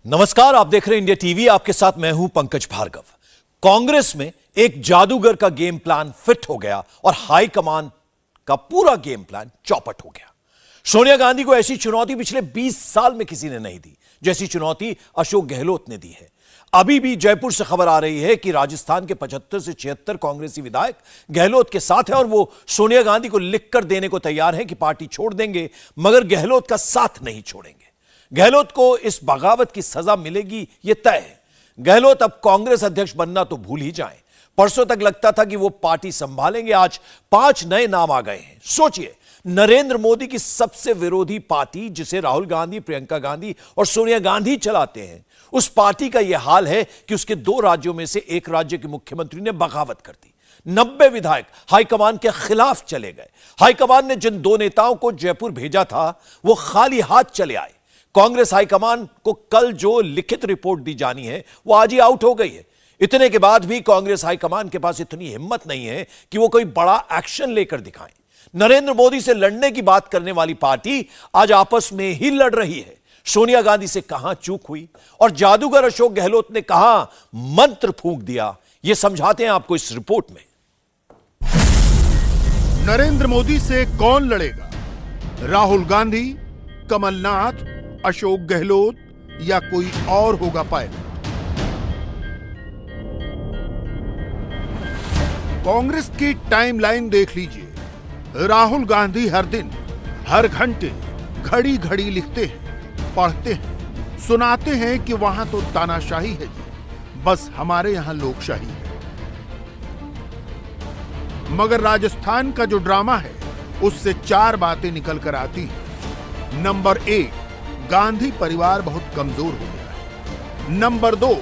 नमस्कार, आप देख रहे हैं इंडिया टीवी। आपके साथ मैं हूं पंकज भार्गव। कांग्रेस में एक जादूगर का गेम प्लान फिट हो गया और हाईकमान का पूरा गेम प्लान चौपट हो गया। सोनिया गांधी को ऐसी चुनौती पिछले 20 साल में किसी ने नहीं दी जैसी चुनौती अशोक गहलोत ने दी है। अभी भी जयपुर से खबर आ रही है कि राजस्थान के 75 से 76 कांग्रेसी विधायक गहलोत के साथ हैं और वो सोनिया गांधी को लिखकर देने को तैयार हैं कि पार्टी छोड़ देंगे, मगर गहलोत का साथ नहीं छोड़ेंगे। गहलोत को इस बगावत की सजा मिलेगी, यह तय है। गहलोत अब कांग्रेस अध्यक्ष बनना तो भूल ही जाएं। परसों तक लगता था कि वो पार्टी संभालेंगे, आज 5 नए नाम आ गए हैं। सोचिए, नरेंद्र मोदी की सबसे विरोधी पार्टी, जिसे राहुल गांधी, प्रियंका गांधी और सोनिया गांधी चलाते हैं, उस पार्टी का यह हाल है कि उसके 2 राज्यों में से एक राज्य के मुख्यमंत्री ने बगावत कर दी। 90 विधायक हाईकमान के खिलाफ चले गए। हाईकमान ने जिन 2 नेताओं को जयपुर भेजा था, वो खाली हाथ चले आए। कांग्रेस हाईकमान को कल जो लिखित रिपोर्ट दी जानी है, वो आज ही आउट हो गई है। इतने के बाद भी कांग्रेस हाईकमान के पास इतनी हिम्मत नहीं है कि वो कोई बड़ा एक्शन लेकर दिखाएं। नरेंद्र मोदी से लड़ने की बात करने वाली पार्टी आज आपस में ही लड़ रही है। सोनिया गांधी से कहां चूक हुई और जादूगर अशोक गहलोत ने कहां मंत्र फूंक दिया, यह समझाते हैं आपको इस रिपोर्ट में। नरेंद्र मोदी से कौन लड़ेगा? राहुल गांधी, कमलनाथ, अशोक गहलोत या कोई और होगा पायलट? कांग्रेस की टाइमलाइन देख लीजिए। राहुल गांधी हर दिन, हर घंटे, घड़ी घड़ी लिखते हैं, पढ़ते हैं, सुनाते हैं कि वहां तो तानाशाही है जी, बस हमारे यहां लोकशाही है। मगर राजस्थान का जो ड्रामा है, उससे 4 बातें निकल कर आती हैं। नंबर 1, गांधी परिवार बहुत कमजोर हो गया है। नंबर 2,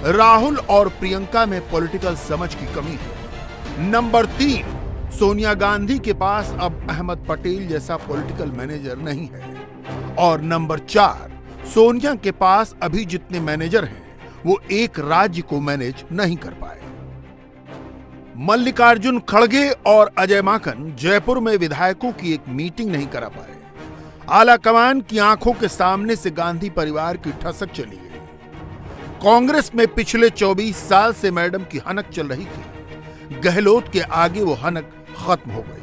राहुल और प्रियंका में पॉलिटिकल समझ की कमी है। नंबर 3, सोनिया गांधी के पास अब अहमद पटेल जैसा पॉलिटिकल मैनेजर नहीं है। और नंबर 4, सोनिया के पास अभी जितने मैनेजर हैं, वो एक राज्य को मैनेज नहीं कर पाए। मल्लिकार्जुन खड़गे और अजय माकन जयपुर में विधायकों की एक मीटिंग नहीं करा पाए। आलाकमान की आंखों के सामने से गांधी परिवार की ठसक चली गई। कांग्रेस में पिछले 24 साल से मैडम की हनक चल रही थी, गहलोत के आगे वो हनक खत्म हो गई।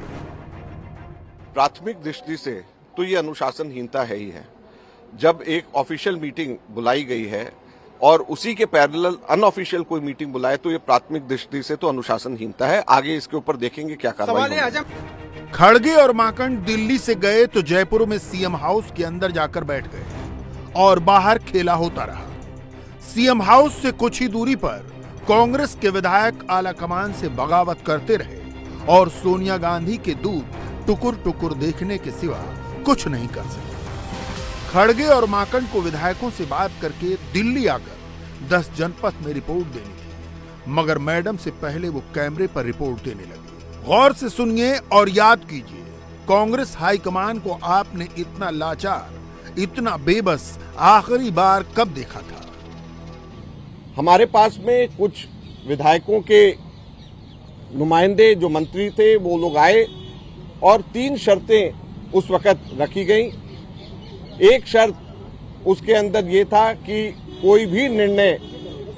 प्राथमिक दृष्टि से तो ये अनुशासनहीनता है ही है। जब एक ऑफिशियल मीटिंग बुलाई गई है और उसी के पैरेलल अनऑफिशियल कोई मीटिंग बुलाए, तो ये प्राथमिक दृष्टि से तो अनुशासनहीनता है। आगे इसके ऊपर देखेंगे क्या कार्रवाई होगी। खड़गे और माकन दिल्ली से गए तो जयपुर में सीएम हाउस के अंदर जाकर बैठ गए और बाहर खेला होता रहा। सीएम हाउस से कुछ ही दूरी पर कांग्रेस के विधायक आलाकमान से बगावत करते रहे और सोनिया गांधी के दूत टुकुर टुकुर देखने के सिवा कुछ नहीं कर सके। खड़गे और माकन को विधायकों से बात करके दिल्ली आकर 10 जनपथ में रिपोर्ट देनी थी, मगर मैडम से पहले वो कैमरे पर रिपोर्ट देने लगे। गौर से सुनिए और याद कीजिए, कांग्रेस हाईकमान को आपने इतना लाचार, इतना बेबस आखिरी बार कब देखा था? हमारे पास में कुछ विधायकों के नुमाइंदे जो मंत्री थे, वो लोग आए और 3 शर्तें उस वक्त रखी गई। एक शर्त उसके अंदर ये था कि कोई भी निर्णय,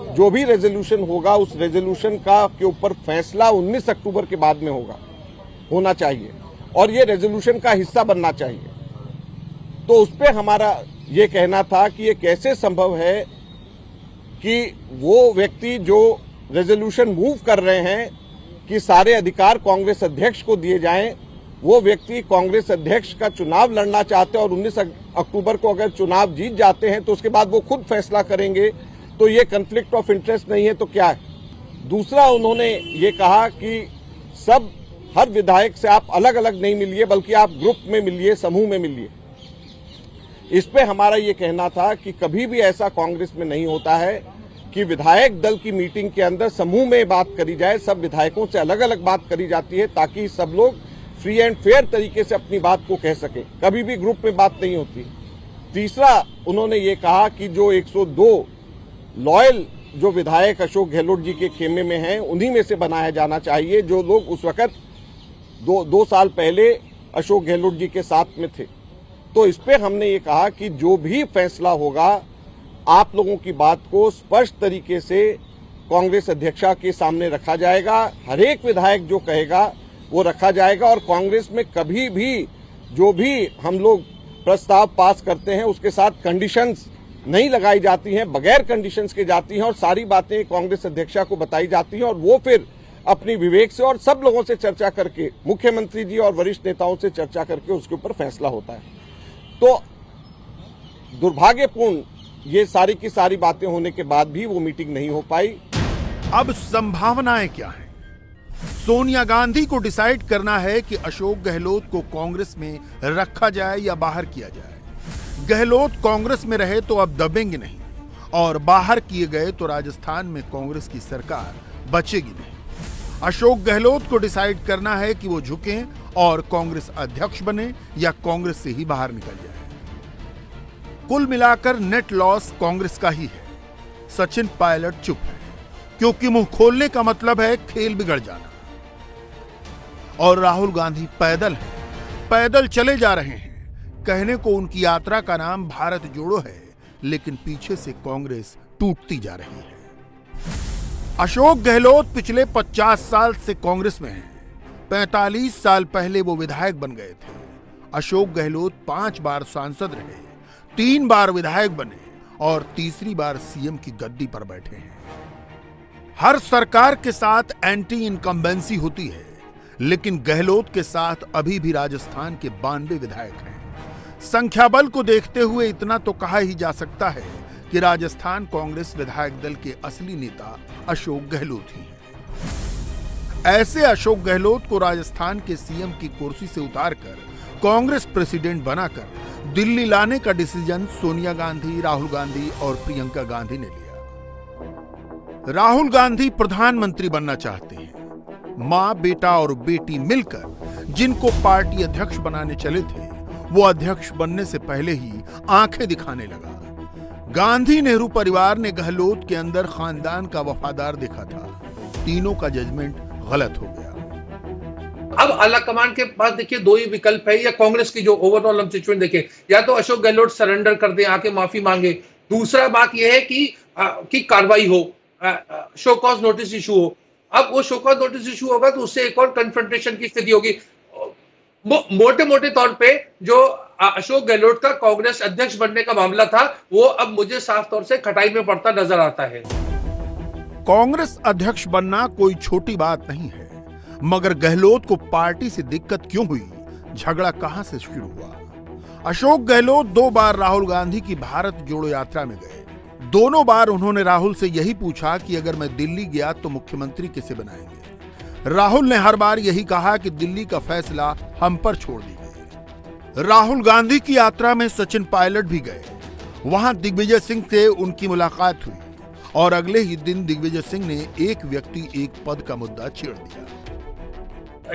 जो भी रेजोल्यूशन होगा, उस रेजोल्यूशन का के ऊपर फैसला 19 अक्टूबर के बाद में होना चाहिए और ये रेजोल्यूशन का हिस्सा बनना चाहिए। तो उस पे हमारा ये कहना था कि ये कैसे संभव है कि वो व्यक्ति जो रेजोल्यूशन मूव कर रहे हैं कि सारे अधिकार कांग्रेस अध्यक्ष को दिए जाएं, वो व्यक्ति कांग्रेस अध्यक्ष का चुनाव लड़ना चाहते हैं और 19 अक्टूबर को अगर चुनाव जीत जाते हैं तो उसके बाद वो खुद फैसला करेंगे, तो ये कन्फ्लिक्ट ऑफ इंटरेस्ट नहीं है तो क्या है? दूसरा, उन्होंने ये कहा कि हर विधायक से आप अलग अलग नहीं मिलिए, बल्कि आप ग्रुप में मिलिए, समूह में मिलिए। इस पे हमारा ये कहना था कि कभी भी ऐसा कांग्रेस में नहीं होता है कि विधायक दल की मीटिंग के अंदर समूह में बात करी जाए, सब विधायकों से अलग अलग बात करी जाती है ताकि सब लोग फ्री एंड फेयर तरीके से अपनी बात को कह सके। कभी भी ग्रुप में बात नहीं होती। तीसरा, उन्होंने ये कहा कि जो 102 लॉयल जो विधायक अशोक गहलोत जी के खेमे में हैं, उन्हीं में से बनाया जाना चाहिए जो लोग उस वक्त 2 साल पहले अशोक गहलोत जी के साथ में थे। तो इस पे हमने ये कहा कि जो भी फैसला होगा आप लोगों की बात को स्पष्ट तरीके से कांग्रेस अध्यक्षा के सामने रखा जाएगा। हर एक विधायक जो कहेगा वो रखा जाएगा और कांग्रेस में कभी भी जो भी हम लोग प्रस्ताव पास करते हैं उसके साथ कंडीशंस नहीं लगाई जाती हैं, बगैर कंडीशंस के जाती हैं और सारी बातें कांग्रेस अध्यक्षा को बताई जाती हैं और वो फिर अपनी विवेक से और सब लोगों से चर्चा करके, मुख्यमंत्री जी और वरिष्ठ नेताओं से चर्चा करके उसके ऊपर फैसला होता है। तो दुर्भाग्यपूर्ण ये सारी की सारी बातें होने के बाद भी वो मीटिंग नहीं हो पाई। अब संभावनाएं क्या हैं? सोनिया गांधी को डिसाइड करना है कि अशोक गहलोत को कांग्रेस में रखा जाए या बाहर किया जाए। गहलोत कांग्रेस में रहे तो अब दबेंगे नहीं और बाहर किए गए तो राजस्थान में कांग्रेस की सरकार बचेगी नहीं। अशोक गहलोत को डिसाइड करना है कि वो झुकें और कांग्रेस अध्यक्ष बने या कांग्रेस से ही बाहर निकल जाए। कुल मिलाकर नेट लॉस कांग्रेस का ही है। सचिन पायलट चुप है क्योंकि मुंह खोलने का मतलब है खेल बिगड़ जाना। और राहुल गांधी पैदल चले जा रहे हैं। कहने को उनकी यात्रा का नाम भारत जोड़ो है, लेकिन पीछे से कांग्रेस टूटती जा रही है। अशोक गहलोत पिछले 50 साल से कांग्रेस में हैं। 45 साल पहले वो विधायक बन गए थे। अशोक गहलोत 5 बार सांसद रहे, 3 बार विधायक बने और तीसरी बार सीएम की गद्दी पर बैठे हैं। हर सरकार के साथ एंटी इनकम्बेंसी होती है, लेकिन गहलोत के साथ अभी भी राजस्थान के 92 विधायक हैं। संख्या बल को देखते हुए इतना तो कहा ही जा सकता है कि राजस्थान कांग्रेस विधायक दल के असली नेता अशोक गहलोत ही हैं। ऐसे अशोक गहलोत को राजस्थान के सीएम की कुर्सी से उतारकर कांग्रेस प्रेसिडेंट बनाकर दिल्ली लाने का डिसीजन सोनिया गांधी, राहुल गांधी और प्रियंका गांधी ने लिया। राहुल गांधी प्रधानमंत्री बनना चाहते हैं। मां, बेटा और बेटी मिलकर जिनको पार्टी अध्यक्ष बनाने चले थे, वो अध्यक्ष बनने से पहले ही आंखें दिखाने लगा। गांधी नेहरू परिवार ने गहलोत के अंदर खानदान का वफादार देखा था। तीनों का जजमेंट गलत हो गया। अब आला कमान के पास देखिए 2 ही विकल्प है, या कांग्रेस की जो ओवरऑल हम सिचुएशन देखें, या तो अशोक गहलोत सरेंडर कर दे, आके माफी मांगे। दूसरा बात यह है कि कार्रवाई हो, शो कॉज नोटिस इशू हो। अब वो शो कॉज नोटिस इशू होगा तो उससे एक और कन्फ्रंटेशन की स्थिति होगी। मोटे मोटे तौर पे जो अशोक गहलोत का कांग्रेस अध्यक्ष बनने का मामला था, वो अब मुझे साफ तौर से खटाई में पड़ता नजर आता है। कांग्रेस अध्यक्ष बनना कोई छोटी बात नहीं है, मगर गहलोत को पार्टी से दिक्कत क्यों हुई? झगड़ा कहां से शुरू हुआ? अशोक गहलोत 2 बार राहुल गांधी की भारत जोड़ो यात्रा में गए। दोनों बार उन्होंने राहुल से यही पूछा कि अगर मैं दिल्ली गया तो मुख्यमंत्री किसे बनाएंगे। राहुल ने हर बार यही कहा कि दिल्ली का फैसला हम पर छोड़ दीजिए। राहुल गांधी की यात्रा में सचिन पायलट भी गए। वहां दिग्विजय सिंह से उनकी मुलाकात हुई और अगले ही दिन दिग्विजय सिंह ने एक व्यक्ति एक पद का मुद्दा छेड़ दिया।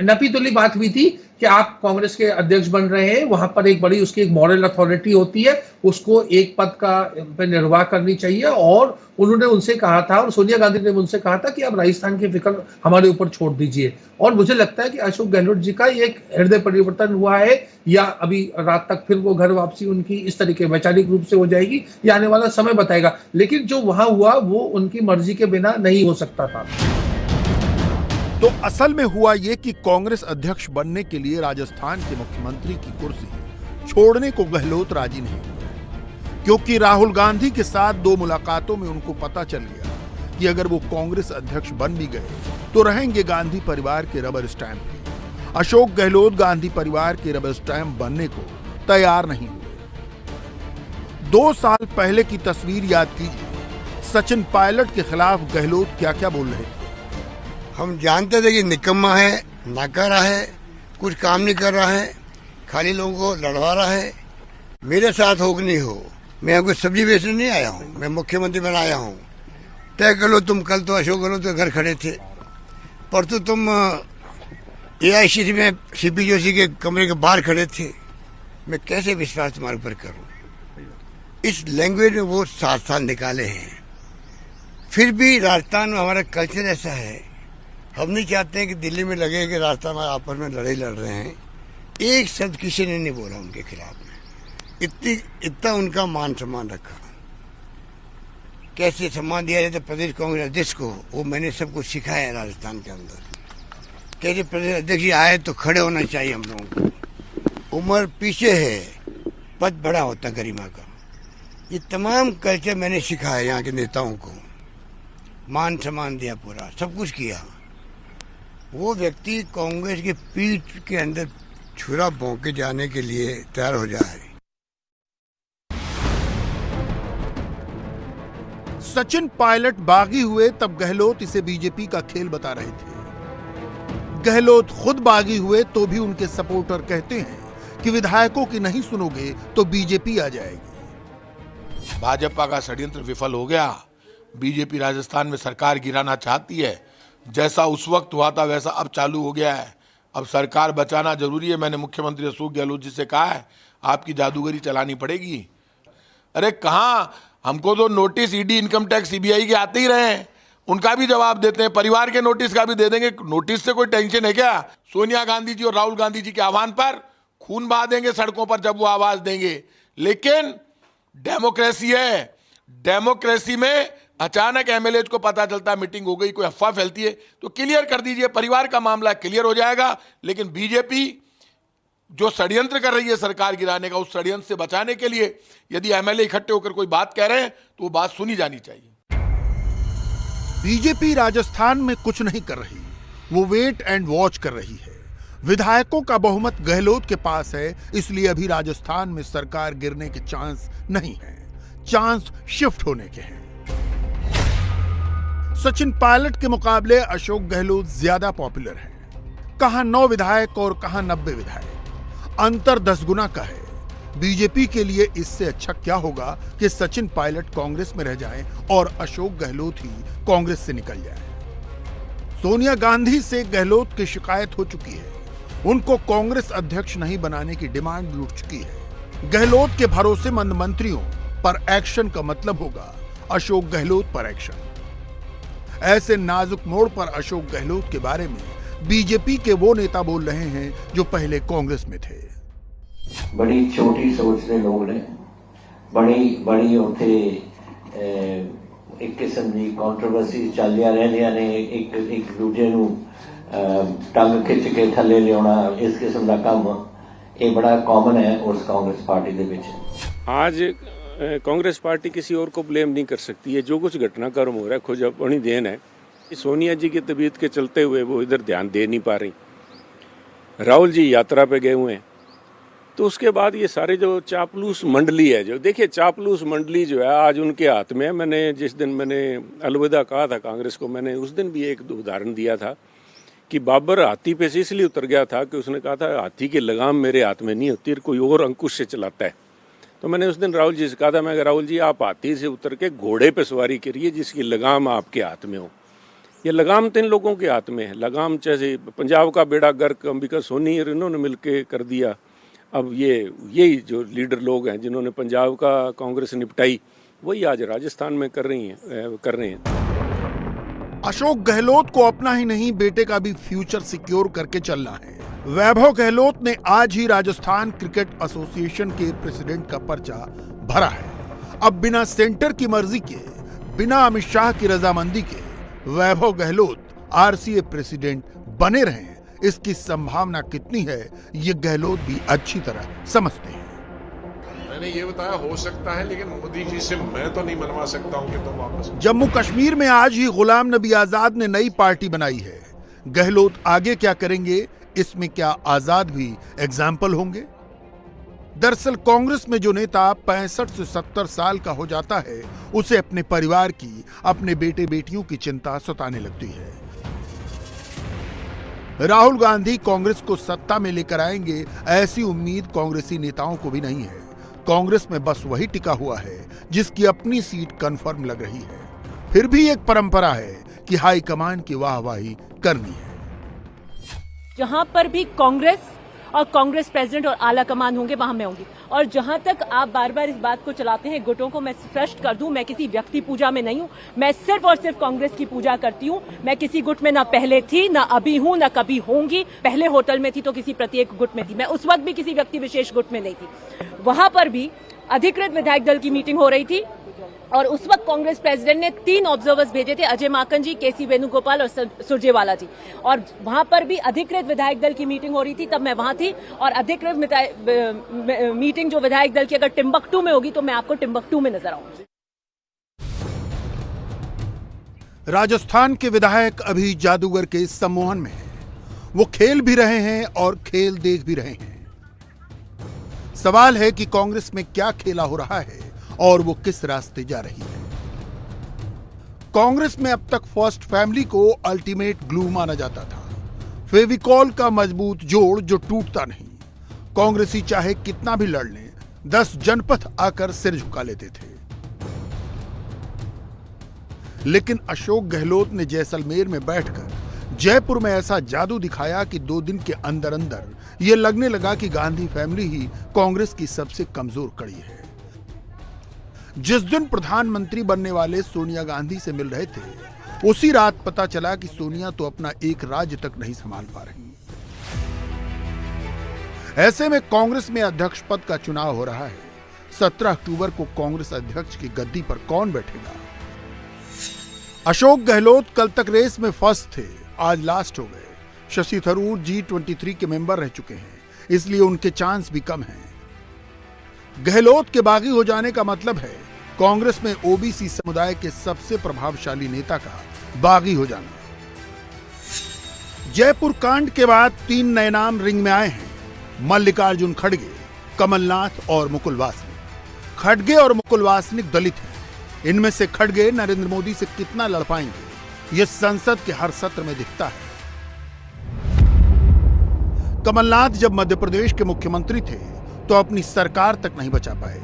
नपीतुली बात हुई थी कि आप कांग्रेस के अध्यक्ष बन रहे हैं, वहां पर एक बड़ी उसकी एक मॉरल अथॉरिटी होती है, उसको एक पद का पे निर्वाह करनी चाहिए। और उन्होंने उनसे कहा था, और सोनिया गांधी ने उनसे कहा था कि आप राजस्थान की फिक्र हमारे ऊपर छोड़ दीजिए। और मुझे लगता है कि अशोक गहलोत जी का एक हृदय परिवर्तन हुआ है, या अभी रात तक फिर वो घर वापसी उनकी इस तरीके वैचारिक रूप से हो जाएगी, ये आने वाला समय बताएगा। लेकिन जो वहां हुआ वो उनकी मर्जी के बिना नहीं हो सकता था। तो असल में हुआ ये कि कांग्रेस अध्यक्ष बनने के लिए राजस्थान के मुख्यमंत्री की कुर्सी छोड़ने को गहलोत राजी नहीं हुए, क्योंकि राहुल गांधी के साथ 2 मुलाकातों में उनको पता चल गया कि अगर वो कांग्रेस अध्यक्ष बन भी गए तो रहेंगे गांधी परिवार के रबर स्टैंप। अशोक गहलोत गांधी परिवार के रबर स्टैंप बनने को तैयार नहीं हुए। 2 साल पहले की तस्वीर याद कीजिए। सचिन पायलट के खिलाफ गहलोत क्या क्या बोल रहे थे। हम जानते थे कि निकम्मा है, नाकारा है, कुछ काम नहीं कर रहा है, खाली लोगों को लड़वा रहा है। मेरे साथ हो कि नहीं हो, मैं आपको सब्जी बेचने नहीं आया हूँ, मैं मुख्यमंत्री बनाया हूँ। तय कर लो तुम। कल तो अशोक गहलोत के घर खड़े थे, परसों तुम AICC में CP जोशी के कमरे के बाहर खड़े थे। मैं कैसे विश्वास तुम्हारे ऊपर करूँ? इस लैंग्वेज में वो 7 साल निकाले हैं। फिर भी राजस्थान में हमारा कल्चर ऐसा है, हम नहीं चाहते हैं कि दिल्ली में लगे कि राजस्थान में आपस में लड़ाई लड़ रहे हैं। एक शब्द किसी ने नहीं बोला उनके खिलाफ में। इतना उनका मान सम्मान रखा। कैसे सम्मान दिया जाता है प्रदेश कांग्रेस अध्यक्ष को, वो मैंने सबको सिखाया है राजस्थान के अंदर। कैसे प्रदेश अध्यक्ष जी आए तो खड़े होना चाहिए हम लोगों को। उम्र पीछे है, पद बड़ा होता है गरिमा का। ये तमाम कल्चर मैंने सिखाया यहाँ के नेताओं को। मान सम्मान दिया, पूरा सब कुछ किया। वो व्यक्ति कांग्रेस की पीठ के अंदर छुरा भोंके जाने के लिए तैयार हो जाए। सचिन पायलट बागी हुए तब गहलोत इसे बीजेपी का खेल बता रहे थे। गहलोत खुद बागी हुए तो भी उनके सपोर्टर कहते हैं कि विधायकों की नहीं सुनोगे तो बीजेपी आ जाएगी। भाजपा का षड्यंत्र विफल हो गया। बीजेपी राजस्थान में सरकार गिराना चाहती है। जैसा उस वक्त हुआ था वैसा अब चालू हो गया है। अब सरकार बचाना जरूरी है। मैंने मुख्यमंत्री अशोक गहलोत जी से कहा है, आपकी जादूगरी चलानी पड़ेगी। अरे कहाँ, हमको तो notice ED, income tax, CBI के आते ही रहे हैं, उनका भी जवाब देते हैं, परिवार के नोटिस का भी दे देंगे। नोटिस से कोई टेंशन है क्या? सोनिया गांधी जी और राहुल गांधी जी के आह्वान पर खून बहा देंगे सड़कों पर जब वो आवाज देंगे। लेकिन डेमोक्रेसी है, डेमोक्रेसी में अचानक एमएलए को पता चलता है मीटिंग हो गई, कोई अफवाह फैलती है तो क्लियर कर दीजिए, परिवार का मामला क्लियर हो जाएगा। लेकिन बीजेपी जो षड्यंत्र कर रही है सरकार गिराने का, उस षड्यंत्र से बचाने के लिए यदि एमएलए इकट्ठे होकर कोई बात कह रहे हैं तो वो बात सुनी जानी चाहिए। बीजेपी राजस्थान में कुछ नहीं कर रही, वो वेट एंड वॉच कर रही है। विधायकों का बहुमत गहलोत के पास है, इसलिए अभी राजस्थान में सरकार गिरने के चांस नहीं है, चांस शिफ्ट होने के हैं। सचिन पायलट के मुकाबले अशोक गहलोत ज्यादा पॉपुलर हैं। कहां 9 विधायक और कहां 90 विधायक, अंतर 10 गुना का है। बीजेपी के लिए इससे अच्छा क्या होगा कि सचिन पायलट कांग्रेस में रह जाएं और अशोक गहलोत ही कांग्रेस से निकल जाएं। सोनिया गांधी से गहलोत की शिकायत हो चुकी है, उनको कांग्रेस अध्यक्ष नहीं बनाने की डिमांड भी उठ चुकी है। गहलोत के भरोसेमंद मंत्रियों पर एक्शन का मतलब होगा अशोक गहलोत पर एक्शन। ऐसे नाजुक मोड़ पर अशोक गहलोत के बारे में बीजेपी के वो नेता बोल रहे हैं जो पहले कांग्रेस में थे। बड़ी छोटी सोचते लोग ने, बड़ी उथे एक किस्म की कॉन्ट्रोवर्सी चलिया रहनिया ने, एक दूजे नू टंग खिंच के थले लियाना, इस किस्म का काम ये बड़ा कॉमन है उस कांग्रेस पार्टी दे विच। आज कांग्रेस पार्टी किसी और को ब्लेम नहीं कर सकती है। जो कुछ घटनाक्रम हो रहा है खुद अपनी देन है। सोनिया जी की तबीयत के चलते हुए वो इधर ध्यान दे नहीं पा रही। राहुल जी यात्रा पे गए हुए हैं, तो उसके बाद ये सारे जो चापलूस मंडली है, जो देखिए चापलूस मंडली जो है आज उनके हाथ में है। मैंने जिस दिन मैंने अलविदा कहा था कांग्रेस को, मैंने उस दिन भी एक उदाहरण दिया था कि बाबर हाथी पे से इसलिए उतर गया था कि उसने कहा था हाथी की लगाम मेरे हाथ में नहीं होती, कोई और अंकुश से चलाता है। तो मैंने उस दिन राहुल जी से कहा था, मैं राहुल जी आप हाथी से उतर के घोड़े पे सवारी करिए जिसकी लगाम आपके हाथ में हो। ये लगाम 3 लोगों के हाथ में है। लगाम जैसे पंजाब का बेड़ा गर्क अंबिका सोनी और इन्होंने मिलके कर दिया। अब यही जो लीडर लोग हैं जिन्होंने पंजाब का कांग्रेस निपटाई, वही आज राजस्थान में कर रहे हैं। अशोक गहलोत को अपना ही नहीं बेटे का भी फ्यूचर सिक्योर करके चलना है। वैभव गहलोत ने आज ही राजस्थान क्रिकेट एसोसिएशन के प्रेसिडेंट का पर्चा भरा है। अब बिना सेंटर की मर्जी के, बिना अमित शाह की रजामंदी के वैभव गहलोत आरसीए प्रेसिडेंट बने रहे, इसकी संभावना कितनी है ये गहलोत भी अच्छी तरह समझते हैं। मैंने ये बताया हो सकता है, लेकिन मोदी जी से मैं तो नहीं मनवा सकता हूं कि तुम वापस। जम्मू कश्मीर में आज ही गुलाम नबी आजाद ने नई पार्टी बनाई है। गहलोत आगे क्या करेंगे, इसमें क्या आजाद भी एग्जाम्पल होंगे? दरअसल कांग्रेस में जो नेता 65 से 70 साल का हो जाता है, उसे अपने परिवार की, अपने बेटे बेटियों की चिंता सताने लगती है। राहुल गांधी कांग्रेस को सत्ता में लेकर आएंगे, ऐसी उम्मीद कांग्रेसी नेताओं को भी नहीं है। कांग्रेस में बस वही टिका हुआ है जिसकी अपनी सीट कंफर्म लग रही है। फिर भी एक परंपरा है कि हाईकमान की वाहवाही करनी है। जहां पर भी कांग्रेस और कांग्रेस प्रेसिडेंट और आला कमान होंगे वहां मैं होंगी। और जहां तक आप बार बार इस बात को चलाते हैं गुटों को, मैं स्पष्ट कर दूं, मैं किसी व्यक्ति पूजा में नहीं हूं। मैं सिर्फ और सिर्फ कांग्रेस की पूजा करती हूं। मैं किसी गुट में ना पहले थी, ना अभी हूं, ना कभी होंगी। पहले होटल में थी तो किसी प्रत्येक गुट में थी। मैं उस वक्त भी किसी व्यक्ति विशेष गुट में नहीं थी। वहां पर भी अधिकृत विधायक दल की मीटिंग हो रही थी, और उस वक्त कांग्रेस प्रेसिडेंट ने 3 ऑब्जर्वर्स भेजे थे, अजय माकन जी, केसी वेणुगोपाल और सुरजेवाला जी, और वहां पर भी अधिकृत विधायक दल की मीटिंग हो रही थी, तब मैं वहां थी। और अधिकृत मीटिंग जो विधायक दल की अगर टिम्बकटू में होगी तो मैं आपको टिम्बकटू में नजर आऊंगी। राजस्थान के विधायक अभी जादूगर के सम्मोहन में हैं। वो खेल भी रहे हैं और खेल देख भी रहे हैं। सवाल है कि कांग्रेस में क्या खेला हो रहा है और वो किस रास्ते जा रही है। कांग्रेस में अब तक फर्स्ट फैमिली को अल्टीमेट ग्लू माना जाता था, फेविकॉल का मजबूत जोड़ जो टूटता नहीं। कांग्रेसी चाहे कितना भी लड़ लें, 10 जनपद आकर सिर झुका लेते थे। लेकिन अशोक गहलोत ने जैसलमेर में बैठकर जयपुर में ऐसा जादू दिखाया कि 2 दिन के अंदर अंदर यह लगने लगा कि गांधी फैमिली ही कांग्रेस की सबसे कमजोर कड़ी है। जिस दिन प्रधानमंत्री बनने वाले सोनिया गांधी से मिल रहे थे, उसी रात पता चला कि सोनिया तो अपना एक राज्य तक नहीं संभाल पा रही। ऐसे में कांग्रेस में अध्यक्ष पद का चुनाव हो रहा है। 17 अक्टूबर को कांग्रेस अध्यक्ष की गद्दी पर कौन बैठेगा? अशोक गहलोत कल तक रेस में फर्स्ट थे, आज लास्ट हो गए। शशि थरूर G23 के मेंबर रह चुके हैं, इसलिए उनके चांस भी कम हैं। गहलोत के बागी हो जाने का मतलब है कांग्रेस में ओबीसी समुदाय के सबसे प्रभावशाली नेता का बागी हो जाना। जयपुर कांड के बाद 3 नए नाम रिंग में आए हैं, मल्लिकार्जुन खड़गे, कमलनाथ और मुकुल वासनिक। खड़गे और मुकुल वासनिक दलित हैं। इनमें से खड़गे नरेंद्र मोदी से कितना लड़ पाएंगे, यह संसद के हर सत्र में दिखता है। कमलनाथ जब मध्य प्रदेश के मुख्यमंत्री थे तो अपनी सरकार तक नहीं बचा पाए।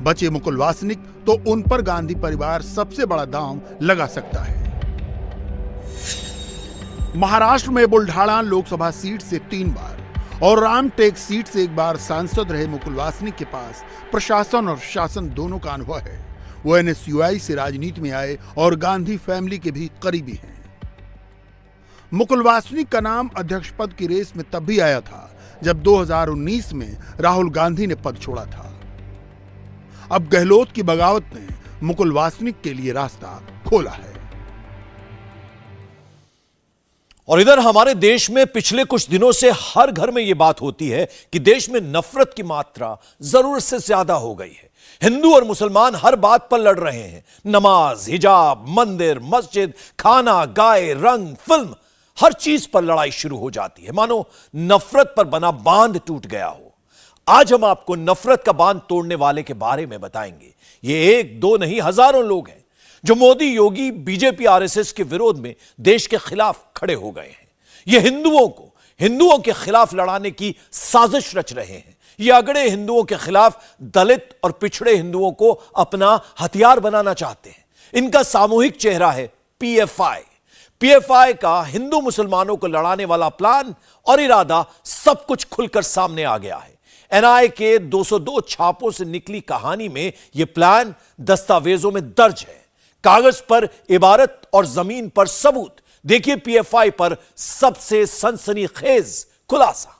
बचे मुकुल वासनिक तो उन पर गांधी परिवार सबसे बड़ा दांव लगा सकता है। महाराष्ट्र में बुल्ढाणा लोकसभा सीट से 3 बार और रामटेक सीट से 1 बार सांसद रहे मुकुल वासनिक के पास प्रशासन और शासन दोनों का अनुभव है। वो NSUI से राजनीति में आए और गांधी फैमिली के भी करीबी हैं। मुकुल वासनिक का नाम अध्यक्ष पद की रेस में तब भी आया था जब 2019 में राहुल गांधी ने पद छोड़ा था। अब गहलोत की बगावत ने मुकुल वासनिक के लिए रास्ता खोला है। और इधर हमारे देश में पिछले कुछ दिनों से हर घर में यह बात होती है कि देश में नफरत की मात्रा जरूरत से ज्यादा हो गई है। हिंदू और मुसलमान हर बात पर लड़ रहे हैं। नमाज, हिजाब, मंदिर, मस्जिद, खाना, गाय, रंग, फिल्म, हर चीज पर लड़ाई शुरू हो जाती है, मानो नफरत पर बना बांध टूट गया हो। आज हम आपको नफरत का बांध तोड़ने वाले के बारे में बताएंगे। ये 1, 2 नहीं, हजारों लोग हैं जो मोदी, योगी, बीजेपी, RSS के विरोध में देश के खिलाफ खड़े हो गए हैं। ये हिंदुओं के खिलाफ लड़ाने की साजिश रच रहे हैं। ये अगड़े हिंदुओं के खिलाफ दलित और पिछड़े हिंदुओं को अपना हथियार बनाना चाहते हैं। इनका सामूहिक चेहरा है PFI। PFI का हिंदू मुसलमानों को लड़ाने वाला प्लान और इरादा सब कुछ खुलकर सामने आ गया है। NI के 202 छापों से निकली कहानी में यह प्लान दस्तावेजों में दर्ज है, कागज पर इबारत और जमीन पर सबूत। देखिए PFI पर सबसे सनसनीखेज खुलासा।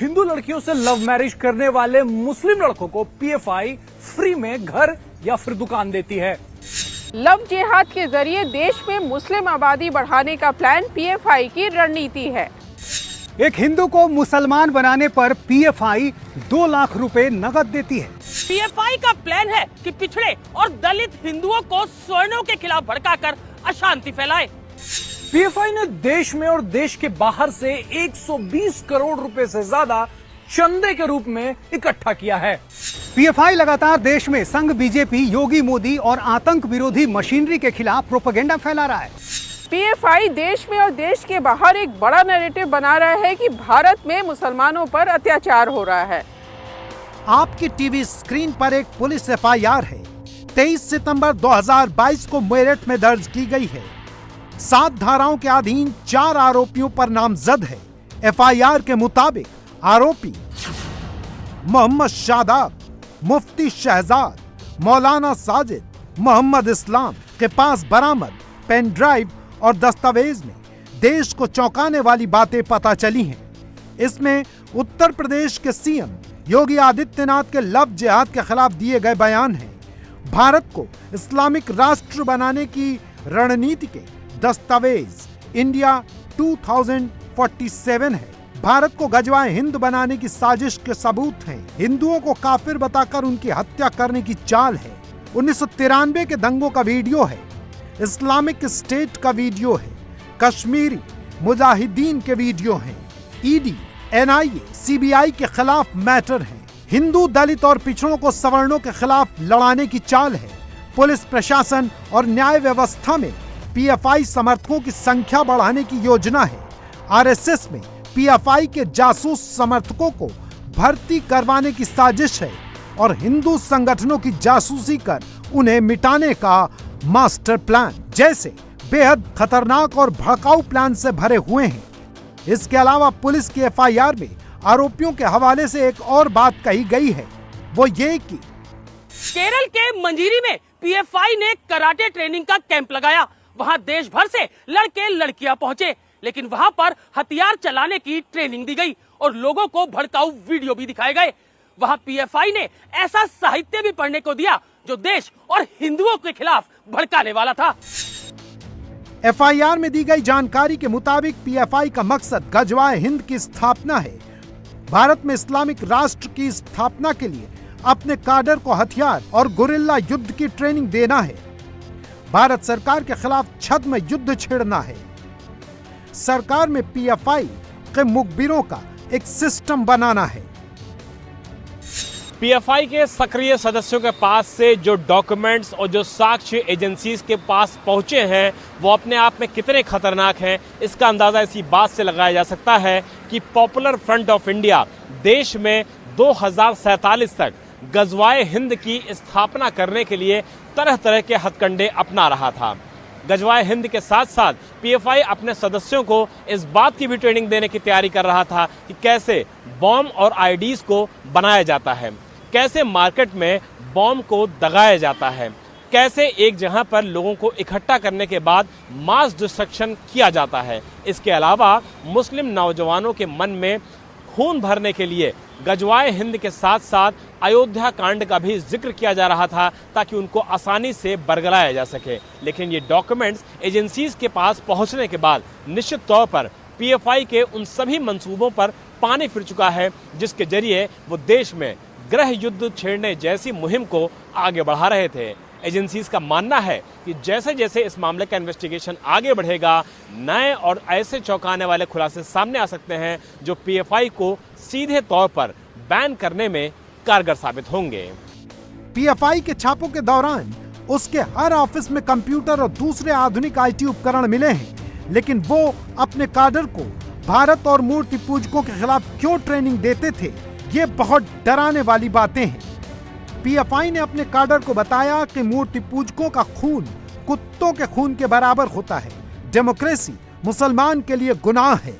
हिंदू लड़कियों से लव मैरिज करने वाले मुस्लिम लड़कों को PFI फ्री में घर या फिर दुकान देती है। लव जिहाद के जरिए देश में मुस्लिम आबादी बढ़ाने का प्लान PFI की रणनीति है। एक हिंदू को मुसलमान बनाने पर PFI 2 लाख रुपए नकद देती है। PFI का प्लान है कि पिछड़े और दलित हिंदुओं को सवर्णों के खिलाफ भड़काकर अशांति फैलाए। PFI ने देश में और देश के बाहर से 120 करोड़ रुपए से ज्यादा चंदे के रूप में इकट्ठा किया है। PFI लगातार देश में संघ BJP, योगी मोदी और आतंक विरोधी मशीनरी के खिलाफ प्रोपेगेंडा फैला रहा है। PFI देश में और देश के बाहर एक बड़ा नैरेटिव बना रहा है कि भारत में मुसलमानों पर अत्याचार हो रहा है। आपकी टीवी स्क्रीन पर एक पुलिस एफआईआर है। 23 सितंबर 2022 को मेरठ में दर्ज की गई है। 7 धाराओं के अधीन 4 आरोपियों पर नामजद है। एफआईआर के मुताबिक आरोपी मोहम्मद शादाब, मुफ्ती शहजाद, मौलाना साजिद, मोहम्मद इस्लाम के पास बरामद पेन ड्राइव और दस्तावेज में देश को चौंकाने वाली बातें पता चली हैं। इसमें उत्तर प्रदेश के सीएम योगी आदित्यनाथ के लव जिहाद के खिलाफ दिए गए बयान हैं। भारत को इस्लामिक राष्ट्र बनाने की रणनीति के दस्तावेज इंडिया 2047 है। भारत को गजवाए हिंद बनाने की साजिश के सबूत हैं। हिंदुओं को काफिर बताकर उनकी हत्या करने की चाल है। 1993 के दंगों का वीडियो है। इस्लामिक स्टेट का वीडियो है। कश्मीरी मुजाहिदीन के वीडियो हैं। ईडी, एनआईए, सीबीआई के खिलाफ मैटर है। हिंदू, दलित और पिछड़ों को सवर्णों के खिलाफ लड़ाने की चाल है। पुलिस प्रशासन और न्याय व्यवस्था में पीएफआई समर्थकों की संख्या बढ़ाने की योजना है। आरएसएस में पीएफआई के जासूस समर्थकों को भर्ती करवाने की साजिश है और हिंदू संगठनों की जासूसी कर उन्हें मिटाने का मास्टर प्लान जैसे बेहद खतरनाक और भड़काऊ प्लान से भरे हुए हैं। इसके अलावा पुलिस की एफआईआर में आरोपियों के हवाले से एक और बात कही गई है, वो ये कि केरल के मंजीरी में पीएफआई ने कराटे ट्रेनिंग का कैंप लगाया। वहां देश भर से लड़के लड़कियां पहुंचे, लेकिन वहां पर हथियार चलाने की ट्रेनिंग दी गई और लोगों को भड़काऊ वीडियो भी दिखाए गए। वहां पीएफआई ने ऐसा साहित्य भी पढ़ने को दिया जो देश और हिंदुओं के खिलाफ भड़काने वाला था। एफआईआर में दी गई जानकारी के मुताबिक पीएफआई का मकसद गजवाए हिंद की स्थापना है। भारत में इस्लामिक राष्ट्र की स्थापना के लिए अपने काडर को हथियार और गुरिल्ला युद्ध की ट्रेनिंग देना है। भारत सरकार के खिलाफ छद्म युद्ध छेड़ना है। सरकार में पीएफआई के मुखबिरों का एक सिस्टम बनाना है। पीएफआई के सक्रिय सदस्यों के पास से जो डॉक्यूमेंट्स और जो साक्ष्य एजेंसीज के पास पहुंचे हैं वो अपने आप में कितने खतरनाक हैं, इसका अंदाजा इसी बात से लगाया जा सकता है कि पॉपुलर फ्रंट ऑफ इंडिया देश में 2047 तक गजवाए हिंद की स्थापना करने के लिए तरह तरह के हथकंडे अपना रहा था। गजवाए हिंद के साथ साथ पीएफआई अपने सदस्यों को इस बात की भी ट्रेनिंग देने की तैयारी कर रहा था कि कैसे बॉम्ब और आईडीज को बनाया जाता है, कैसे मार्केट में बॉम्ब को दगाया जाता है, कैसे एक जहां पर लोगों को इकट्ठा करने के बाद मास डिस्ट्रक्शन किया जाता है। इसके अलावा मुस्लिम नौजवानों के मन में खून भरने के लिए गजवाए हिंद के साथ साथ अयोध्या कांड का भी जिक्र किया जा रहा था ताकि उनको आसानी से बरगलाया जा सके। लेकिन ये डॉक्यूमेंट्स एजेंसीज के पास पहुंचने के बाद निश्चित तौर पर पीएफआई के उन सभी मंसूबों पर पानी फिर चुका है जिसके जरिए वो देश में गृह युद्ध छेड़ने जैसी मुहिम को आगे बढ़ा रहे थे। एजेंसीज का मानना है कि जैसे जैसे इस मामले का इन्वेस्टिगेशन आगे बढ़ेगा, नए और ऐसे चौंकाने वाले खुलासे सामने आ सकते हैं जो पीएफआई को सीधे तौर पर बैन करने में कारगर साबित होंगे। पीएफआई के छापों के दौरान उसके हर ऑफिस में कंप्यूटर और दूसरे आधुनिक आईटी उपकरण मिले हैं, लेकिन वो अपने काडर को भारत और मूर्ति पूजकों के खिलाफ क्यों ट्रेनिंग देते थे, ये बहुत डराने वाली बातें हैं। पीएफआई ने अपने काडर को बताया कि मूर्ति पूजकों का खून कुत्तों के खून के बराबर होता है। डेमोक्रेसी मुसलमान के लिए गुनाह है।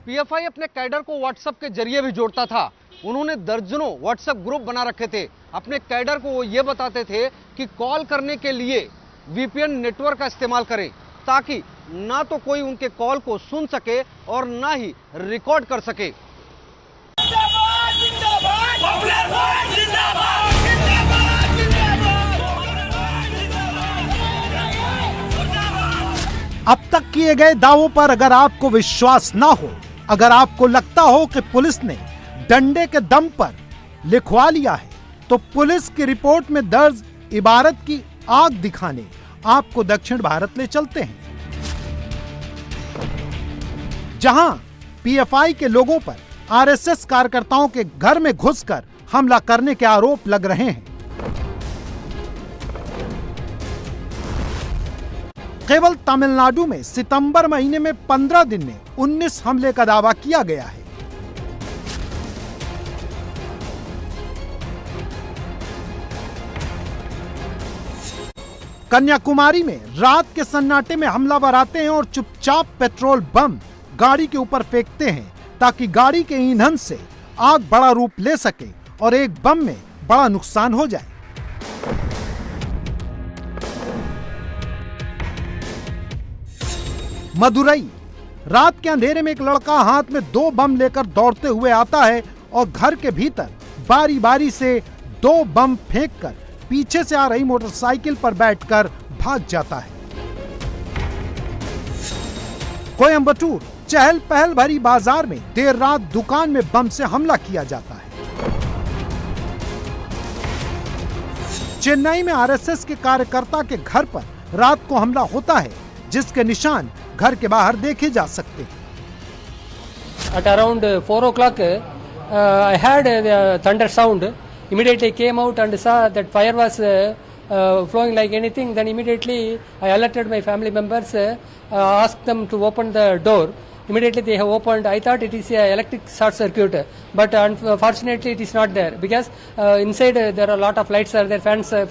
पीएफआई अपने कैडर को व्हाट्सएप के जरिए भी जोड़ता था। उन्होंने दर्जनों व्हाट्सएप ग्रुप बना रखे थे। अपने कैडर को वो ये बताते थे कि कॉल करने के लिए वीपीएन नेटवर्क का इस्तेमाल करें ताकि ना तो कोई उनके कॉल को सुन सके और ना ही रिकॉर्ड कर सके। अब तक किए गए दावों पर अगर आपको विश्वास ना हो, अगर आपको लगता हो कि पुलिस ने डंडे के दम पर लिखवा लिया है, तो पुलिस की रिपोर्ट में दर्ज इबारत की आग दिखाने आपको दक्षिण भारत ले चलते हैं, जहां पीएफआई के लोगों पर आरएसएस कार्यकर्ताओं के घर में घुसकर हमला करने के आरोप लग रहे हैं। केवल तमिलनाडु में सितंबर महीने में 15 दिन में 19 हमले का दावा किया गया है। कन्याकुमारी में रात के सन्नाटे में हमलावर आते हैं और चुपचाप पेट्रोल बम गाड़ी के ऊपर फेंकते हैं ताकि गाड़ी के ईंधन से आग बड़ा रूप ले सके और एक बम में बड़ा नुकसान हो जाए। मदुरई, रात के अंधेरे में एक लड़का हाथ में 2 बम लेकर दौड़ते हुए आता है और घर के भीतर बारी बारी से 2 बम फेंककर पीछे से आ रही मोटरसाइकिल पर बैठकर भाग जाता है। कोयंबटूर, चहल पहल भरी बाजार में देर रात दुकान में बम से हमला किया जाता है। चेन्नई में आरएसएस के कार्यकर्ता के घर पर रात को हमला होता है, जिसके निशान घर के बाहर देखे जा सकते हैं। At around 4 o'clock, I heard the thunder sound. Immediately came out and saw that fire was flowing like anything. Then immediately I alerted my family members, asked them to open the door. Immediately they have opened. I thought it is a electric short circuit, but unfortunately it is not there because inside there are a lot of lights are there.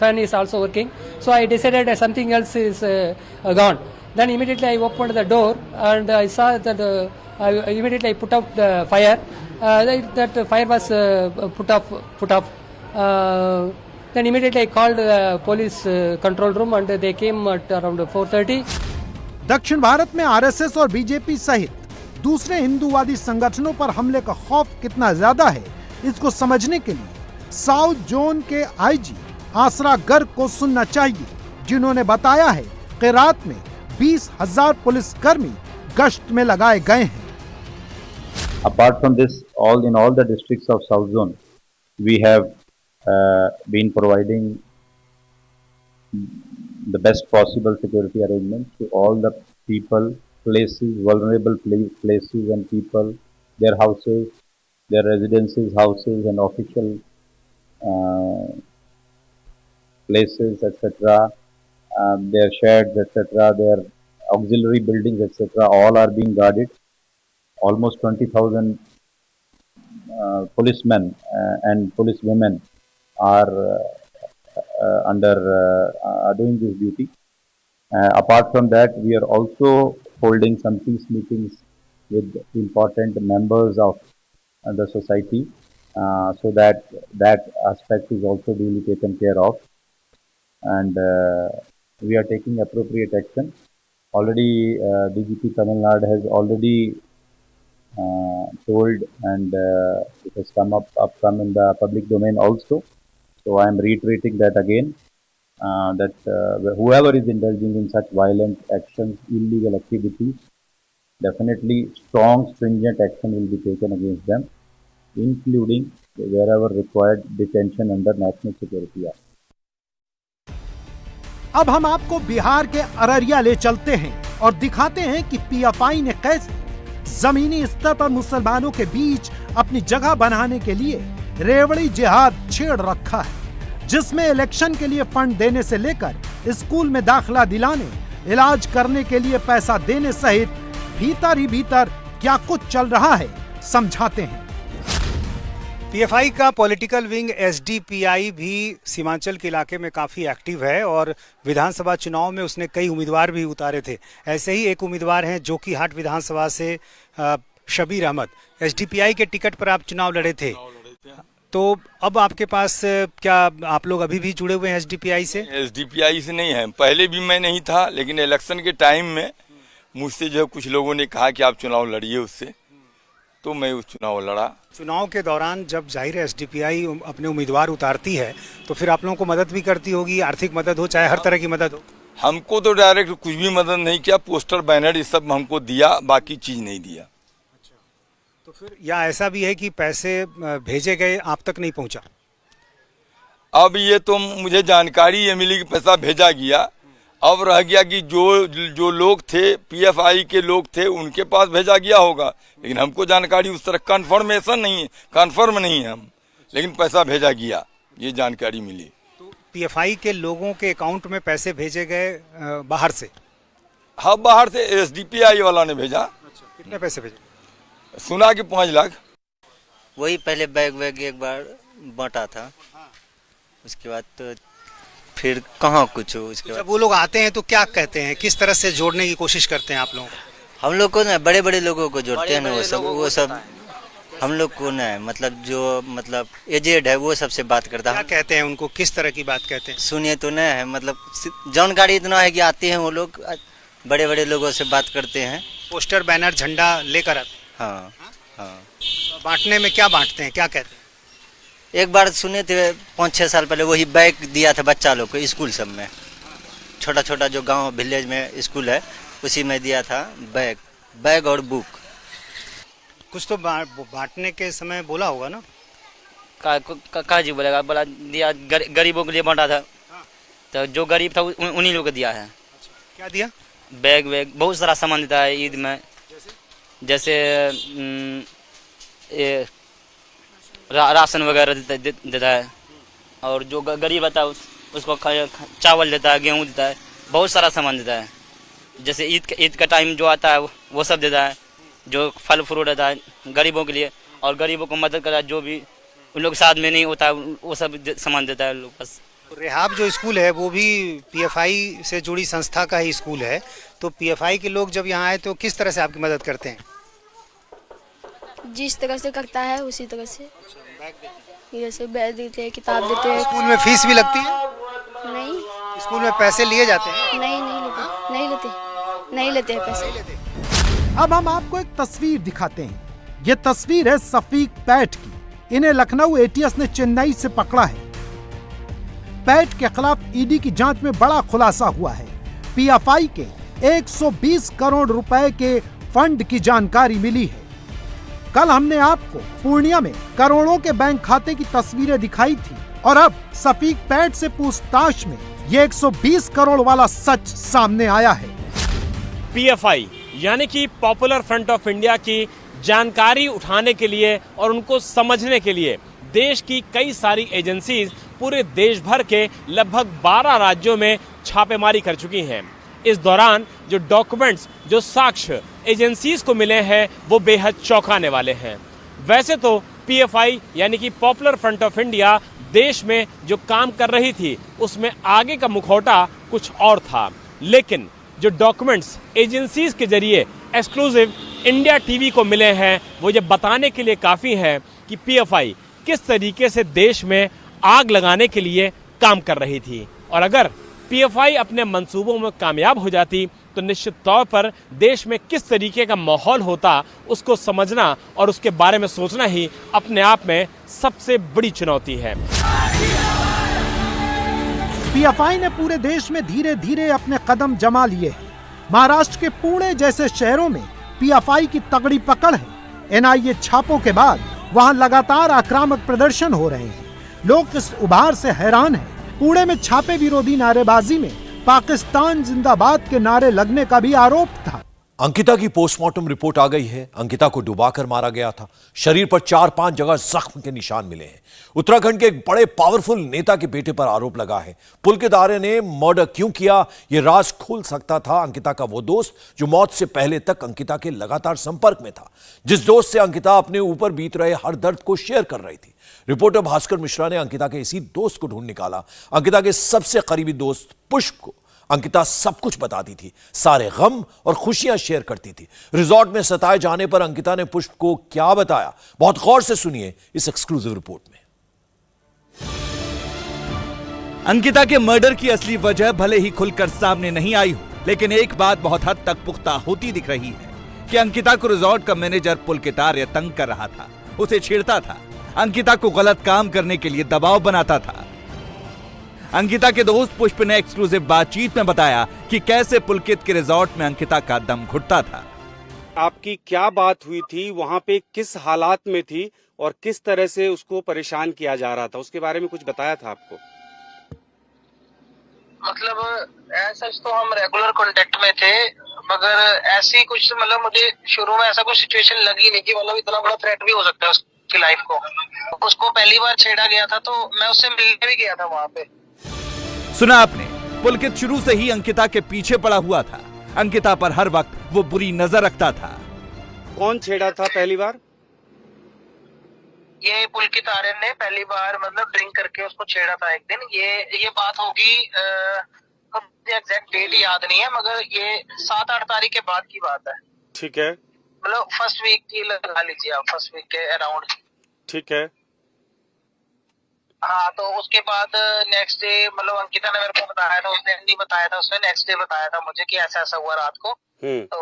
Fan is also working. So I decided something else is gone. Then immediately I opened the door and I saw that immediately I put out the fire. That fire was put off. Then immediately I called the police control room and they came at around 4:30. दक्षिण भारत में RSS और BJP सहित दूसरे हिंदूवादी संगठनों पर हमले का खौफ कितना ज्यादा है, इसको समझने के लिए साउथ जोन के आईजी आसरा गर्ग को सुनना चाहिए, जिन्होंने बताया है कि रात में 20,000 पुलिसकर्मी गश्त में लगाए गए हैं। Apart from this, in all the districts of South Zone, we have been providing the best possible security arrangements to all the people, places, vulnerable places and people, their houses, their residences, houses and official places, etc. Their sheds, etc., their auxiliary buildings, etc., all are being guarded. Almost 20,000 policemen and policewomen are doing this duty. Apart from that, we are also holding some peace meetings with important members of the society, so that aspect is also really taken care of, and we are taking appropriate action. Already DGP Tamil Nadu has already told, and it has come in the public domain also. So I am reiterating that again, that whoever is indulging in such violent actions, illegal activities, definitely strong, stringent action will be taken against them, including wherever required detention under National Security Act. अब हम आपको बिहार के अररिया ले चलते हैं और दिखाते हैं कि पीएफआई ने कैसे जमीनी स्तर पर मुसलमानों के बीच अपनी जगह बनाने के लिए रेवड़ी जिहाद छेड़ रखा है, जिसमें इलेक्शन के लिए फंड देने से लेकर स्कूल में दाखिला दिलाने, इलाज करने के लिए पैसा देने सहित भीतर ही भीतर क्या कुछ चल रहा है, समझाते हैं। पीएफआई का पॉलिटिकल विंग एसडीपीआई भी सीमांचल के इलाके में काफ़ी एक्टिव है और विधानसभा चुनाव में उसने कई उम्मीदवार भी उतारे थे। ऐसे ही एक उम्मीदवार हैं जोकीहाट विधानसभा से शबीर अहमद, एसडीपीआई के टिकट पर आप चुनाव लड़े थे, तो अब आपके पास क्या आप लोग अभी भी जुड़े हुए हैं एसडीपीआई से? एसडीपीआई से नहीं है, पहले भी मैं नहीं था, लेकिन इलेक्शन के टाइम में मुझसे जो कुछ लोगों ने कहा कि आप चुनाव लड़िए उससे, तो मैं उस चुनाव लड़ा। चुनाव के दौरान जब जाहिर है एसडीपीआई अपने उम्मीदवार उतारती है तो फिर आप लोगों को मदद भी करती होगी, आर्थिक मदद हो चाहे हर तरह की मदद हो। हमको तो डायरेक्ट कुछ भी मदद नहीं किया, पोस्टर बैनर ये सब हमको दिया, बाकी चीज नहीं दिया। अच्छा, तो फिर या ऐसा भी है कि पैसे भेजे गए आप तक नहीं पहुंचा? अब ये तो मुझे जानकारी ये मिली कि पैसा भेजा गया, अब रह गया कि जो लोग थे पीएफआई के लोग थे उनके पास भेजा गया होगा, लेकिन हमको जानकारी उस तरह कन्फर्म नहीं है हम, लेकिन पैसा भेजा गया, ये जानकारी मिली। तो पीएफआई के लोगों के अकाउंट में पैसे भेजे गए बाहर से? हाँ, बाहर से एसडीपीआई वाला ने भेजा। अच्छा, कितने पैसे भेजे? सुना कि 5 लाख। वही पहले बैग एक बार बांटा था, उसके बाद तो फिर कहाँ कुछ हो उसके बाद। जब वो लोग आते हैं तो क्या कहते हैं, किस तरह से जोड़ने की कोशिश करते हैं आप लोग? हम लोग को ना बड़े बड़े लोगों को जोड़ते हैं ना, वो सब हम लोग को ना मतलब जो मतलब एजेड है वो सबसे बात करता है। क्या कहते हैं उनको, किस तरह की बात कहते हैं? सुनिए तो ना है, मतलब जानकारी इतना है कि आते हैं वो लोग, बड़े बड़े लोगों से बात करते हैं। पोस्टर बैनर झंडा लेकर आते हैं? हाँ हाँ। बांटने में क्या बांटते हैं, क्या कहते हैं? एक बार सुने थे 5-6 साल पहले वही बैग दिया था बच्चा लोग को स्कूल सब में, छोटा छोटा जो गांव विलेज में स्कूल है उसी में दिया था बैग और बुक। कुछ तो बांटने के समय बोला होगा ना? का जी बोलेगा, बोला दिया गरीबों के लिए बांटा था, तो जो गरीब था उन्हीं लोग को दिया है। क्या दिया? बैग बहुत सारा सामान देता है ईद में, जैसे राशन वगैरह देता है, और जो गरीब रहता है उसको चावल देता है, गेहूँ देता है, बहुत सारा सामान देता है। जैसे ईद का टाइम जो आता है वो सब देता है, जो फल फ्रूट रहता है गरीबों के लिए, और गरीबों को मदद करता है, जो भी उन लोग साथ में नहीं होता है वो सब सामान देता है लोग। बस रेहाब जो स्कूल है वो भी पीएफआई से जुड़ी संस्था का ही स्कूल है, तो पीएफआई के लोग जब यहाँ आए तो किस तरह से आपकी मदद करते हैं? जिस तरह से करता है उसी तरह से, जैसे बैग देते हैं, किताब देते हैं। स्कूल में फीस भी लगती है? नहीं। स्कूल में पैसे लिए जाते हैं? नहीं लेते हैं पैसे। अब हम आपको एक तस्वीर दिखाते हैं। ये तस्वीर है सफीक पैट की। इन्हें लखनऊ एटीएस ने चेन्नई से पकड़ा है। पैट के खिलाफ ईडी की जांच में बड़ा खुलासा हुआ है। पीएफआई के 120 करोड़ रुपए के फंड की जानकारी मिली है। कल हमने आपको पूर्णिया में करोड़ों के बैंक खाते की तस्वीरें दिखाई थी, और अब सफीक पैट से पूछताछ में ये 120 करोड़ वाला सच सामने आया है। पीएफआई यानी कि पॉपुलर फ्रंट ऑफ इंडिया की जानकारी उठाने के लिए और उनको समझने के लिए देश की कई सारी एजेंसीज पूरे देश भर के लगभग 12 राज्यों में छापेमारी कर चुकी हैं। इस दौरान जो डॉक्यूमेंट्स, जो साक्ष्य एजेंसीज को मिले हैं वो बेहद चौंकाने वाले हैं। वैसे तो पीएफआई यानी कि पॉपुलर फ्रंट ऑफ इंडिया देश में जो काम कर रही थी उसमें आगे का मुखौटा कुछ और था, लेकिन जो डॉक्यूमेंट्स एजेंसीज के जरिए एक्सक्लूसिव इंडिया टीवी को मिले हैं वो ये बताने के लिए काफ़ी है कि पीएफआई किस तरीके से देश में आग लगाने के लिए काम कर रही थी। और अगर पीएफआई अपने मंसूबों में कामयाब हो जाती तो निश्चित तौर पर देश में किस तरीके का माहौल होता उसको समझना और उसके बारे में सोचना ही अपने आप में सबसे बड़ी चुनौती है। पीएफआई ने पूरे देश में धीरे धीरे अपने कदम जमा लिए हैं। महाराष्ट्र के पुणे जैसे शहरों में पीएफआई की तगड़ी पकड़ है। एनआईए छापों के बाद वहां लगातार आक्रामक प्रदर्शन हो रहे हैं। लोग इस उभार से हैरान हैं। पुणे में छापे विरोधी नारेबाजी में पाकिस्तान जिंदाबाद के नारे लगने का भी आरोप था। अंकिता की पोस्टमार्टम रिपोर्ट आ गई है। अंकिता को डुबाकर मारा गया था। शरीर पर 4-5 जगह जख्म के निशान मिले हैं। उत्तराखंड के एक बड़े पावरफुल नेता के बेटे पर आरोप लगा है। पुलकित आर्य ने मर्डर क्यों किया यह राज खुल सकता था अंकिता का वो दोस्त जो मौत से पहले तक अंकिता के लगातार संपर्क में था, जिस दोस्त से अंकिता अपने ऊपर बीत रहे हर दर्द को शेयर कर रही थी। रिपोर्टर भास्कर मिश्रा ने अंकिता के इसी दोस्त को ढूंढ निकाला। अंकिता के सबसे करीबी दोस्त पुष्प को अंकिता सब कुछ बताती थी, सारे गम और खुशियां शेयर करती थी। रिजॉर्ट में सताए जाने पर अंकिता ने पुष्प को क्या बताया, बहुत गौर से सुनिए इस एक्सक्लूसिव रिपोर्ट में। अंकिता के मर्डर की असली वजह भले ही खुलकर सामने नहीं आई हो, लेकिन एक बात बहुत हद तक पुख्ता होती दिख रही है कि अंकिता को रिजॉर्ट का मैनेजर पुलकित आर्य तंग कर रहा था, उसे छेड़ता था, अंकिता को गलत काम करने के लिए दबाव बनाता था। अंकिता के दोस्त पुष्प ने एक्सक्लूसिव बातचीत में बताया कि कैसे पुलकित के रिजॉर्ट में अंकिता का दम घुटता था। आपकी क्या बात हुई थी, वहां पे किस हालात में थी और किस तरह से उसको परेशान किया जा रहा था, उसके बारे में कुछ बताया था आपको? मतलब ऐसा तो हम रेगुलर कांटेक्ट में थे, मगर ऐसी कुछ मतलब मुझे शुरू में ऐसा कुछ सिचुएशन लगी नहीं कि मतलब इतना बड़ा थ्रेट भी हो सकता है उसकी लाइफ को। उसको पहली बार छेड़ा गया था तो मैं उससे मिलने भी गया था वहाँ पे। सुना आपने, पुलकित शुरू से ही अंकिता के पीछे पड़ा हुआ था। अंकिता पर हर वक्त वो बुरी नजर रखता था। कौन छेड़ा था पहली बार? ये पुलकित आर्यन ने पहली बार मतलब ड्रिंक करके उसको छेड़ा था एक दिन। ये बात होगी, एग्जैक्ट डेट याद नहीं है, मगर ये 7-8 तारीख के बाद की बात है। ठीक है, मतलब फर्स्ट वीक की लगा लीजिए आप, फर्स्ट वीक के अराउंड। ठीक है। हाँ, तो उसके बाद नेक्स्ट डे मतलब अंकिता ने मेरे को बताया था, उसने नहीं बताया था, उसने नेक्स्ट डे बताया था मुझे कि ऐसा ऐसा हुआ रात को। तो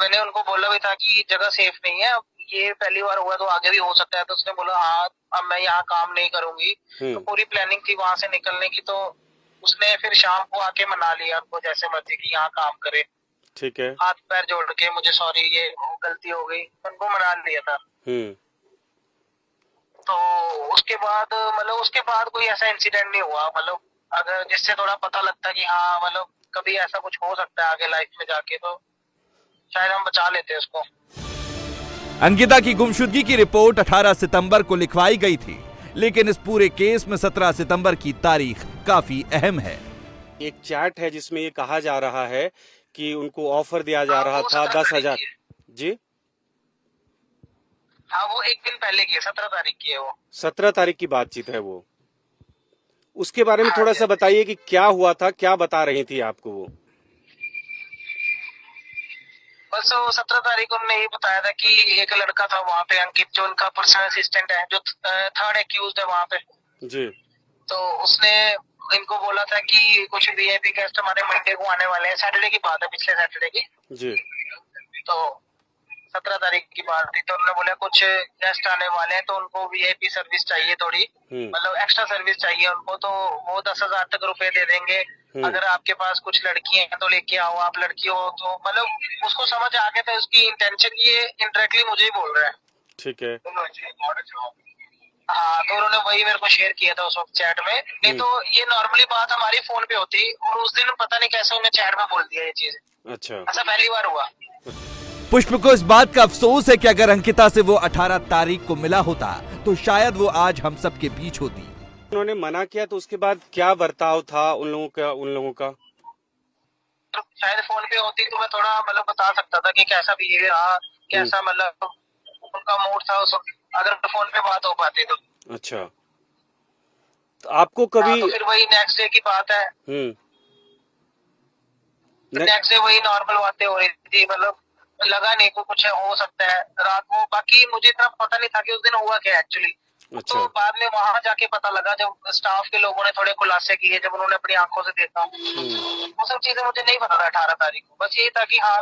मैंने उनको बोला भी था कि जगह सेफ नहीं है, ये पहली बार हुआ तो आगे भी हो सकता है। तो उसने बोला हाँ अब मैं यहाँ काम नहीं करूंगी। तो पूरी प्लानिंग थी वहां से निकलने की, तो उसने फिर शाम को आके मना लिया उनको जैसे मर्जी की यहाँ काम करे। ठीक है, हाथ पैर जोड़ के मुझे सॉरी ये गलती हो गई, उनको मना लिया था। तो उसके बाद कोई ऐसा इंसिडेंट नहीं हुआ, मतलब अगर जिससे थोड़ा पता लगता कि हाँ मतलब कभी ऐसा कुछ हो सकता है आगे लाइफ में जाके, तो शायद हम बचा लेते उसको। अंकिता की गुमशुदगी की रिपोर्ट 18 सितंबर को लिखवाई गई थी, लेकिन इस पूरे केस में 17 सितंबर की तारीख काफी अहम है। एक चैट है जिसमें ये कहा जा रहा है कि उनको ऑफर दिया जा रहा था 10,000। जी हाँ, वो एक दिन पहले की है, 17 तारीख की है वो। 17 तारीख की बातचीत है वो। उसके बारे में थोड़ा सा बताइए कि क्या हुआ था, क्या बता रही थी आपको वो? बस वो 17 तारीख को उन्होंने ये बताया था कि एक लड़का था वहाँ पे, अंकित, जो उनका पर्सनल असिस्टेंट है, जो थर्ड एक्यूज्ड है वहाँ पे जी। तो उसने इनको बोला था कि कुछ वीआईपी गेस्ट हमारे मंडे को आने वाले हैं, सैटरडे की बात है, पिछले सैटरडे की जी। तो 17 तारीख की बात थी। तो उन्होंने बोला कुछ गेस्ट आने वाले हैं तो उनको वीआईपी सर्विस चाहिए थोड़ी, मतलब एक्स्ट्रा सर्विस चाहिए उनको, तो वो 10,000 तक रुपए दे देंगे। अगर आपके पास कुछ लड़कियां हैं तो लेके आओ, आप लड़की हो तो, मतलब उसको समझ आ गया था उसकी इंटेंशन, ये इनडायरेक्टली मुझे ही बोल रहा है। ठीक है। हाँ, तो उन्होंने वही मेरे को शेयर किया था उस वक्त चैट में। नहीं तो ये नॉर्मली बात हमारी फोन पे होती, और उस दिन पता नहीं कैसे उन्हें चैट में बोल दिया ये चीज। अच्छा, ऐसा पहली बार हुआ। पुष्प को इस बात का अफसोस है कि अगर अंकिता से वो 18 तारीख को मिला होता तो शायद वो आज हम सब के बीच होती। उन्होंने मना किया तो उसके बाद क्या बर्ताव था उन लोगों का? तो शायद फोन पे होती तो मैं थोड़ा मतलब बता सकता था कि कैसा बिहेवियर रहा, कैसा मतलब उनका मूड था उस वक्त, अगर फोन पे बात हो पाती तो। अच्छा, तो आपको कभी तो फिर वही नेक्स्ट डे की बात है। नेक्स्ट डे वही नॉर्मल बातें हो रही थी, मतलब लगा नहीं को कुछ हो सकता है रात को। बाकी मुझे इतना पता नहीं था कि उस दिन हुआ क्या एक्चुअली। अच्छा। तो बाद में वहां जाके पता लगा, जब स्टाफ के लोगों ने थोड़े खुलासे किए, जब उन्होंने अपनी आंखों से देखा, वो सब चीजें मुझे नहीं पता था 18 तारीख को। बस यही था कि हाँ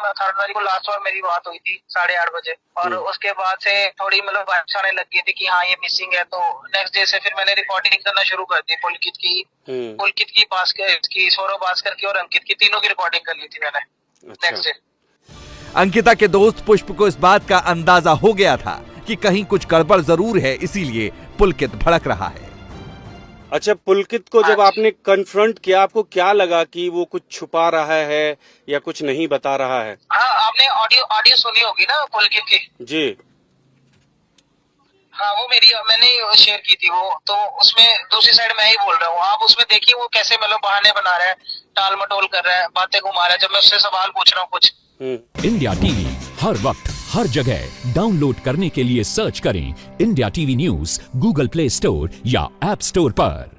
18 तारीख को लास्ट बार मेरी बात हुई थी 8:30 बजे, और उसके बाद से थोड़ी मतलब वाइब्स आने लग गई थी कि हाँ ये मिसिंग है। तो नेक्स्ट डे से फिर मैंने रिपोर्टिंग करना शुरू कर दी, पुलकित की भास्कर की, सौरभ भास्कर की और अंकित की, तीनों की रिपोर्टिंग कर ली थी मैंने नेक्स्ट डे। अंकिता के दोस्त पुष्प को इस बात का अंदाजा हो गया था कि कहीं कुछ गड़बड़ जरूर है, इसीलिए पुलकित भड़क रहा है। अच्छा, पुलकित को जब आपने कन्फ्रंट किया, आपको क्या लगा कि वो कुछ छुपा रहा है या कुछ नहीं बता रहा है? हाँ, आपने ऑडियो सुनी होगी ना पुलकित की? जी हाँ, वो मैंने शेयर की थी वो, तो उसमें दूसरी साइड मैं ही बोल रहा हूँ। आप उसमें देखिए वो कैसे मतलब बहाने बना रहा है, टाल मटोल कर रहा है, बातें घुमा रहा है, जब मैं उससे सवाल पूछ रहा हूँ कुछ। इंडिया टीवी हर वक्त हर जगह डाउनलोड करने के लिए सर्च करें India TV news Google play store या ऐप स्टोर पर।